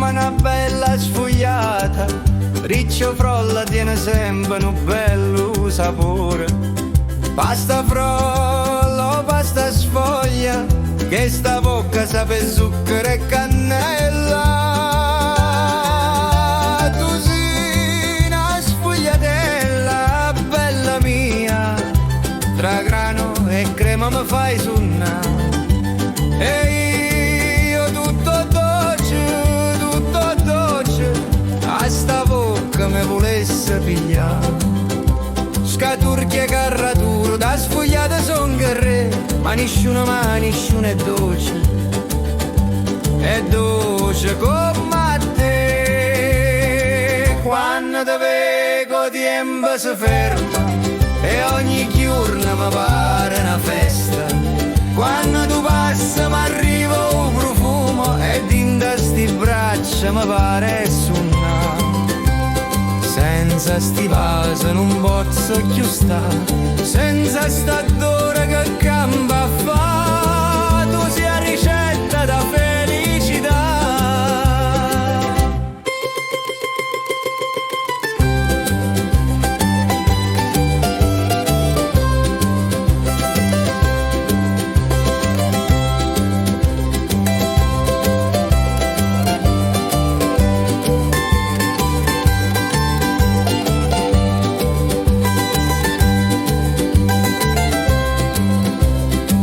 una bella sfogliata, riccio frolla tiene sempre un bello sapore. Pasta frollo, pasta sfoglia, che sta bocca sape zucchero e cannella. Tu sei una sfogliatella, bella mia, tra grano e crema mi fai suonare. E io tutto dolce, a sta bocca mi volesse pigliare. Scaturchie e carrature, da sfogliate son guerre, ma nessuno è dolce come te. Quando te vedo tempo si ferma e ogni giorno mi pare una festa. Quando tu passi mi arriva un profumo e dinda sti braccia mi pare suonare. Senza sti vasi non posso più stare, senza sta d'ora che cambia a fa, tu sia ricetta da felicità.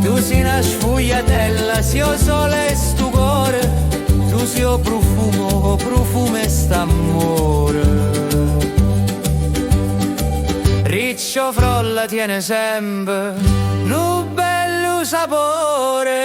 Tu sei una sfogliatella, se io sole sto cuore, tu sei o profumo e st'amore. Riccio frolla tiene sempre un bello sapore.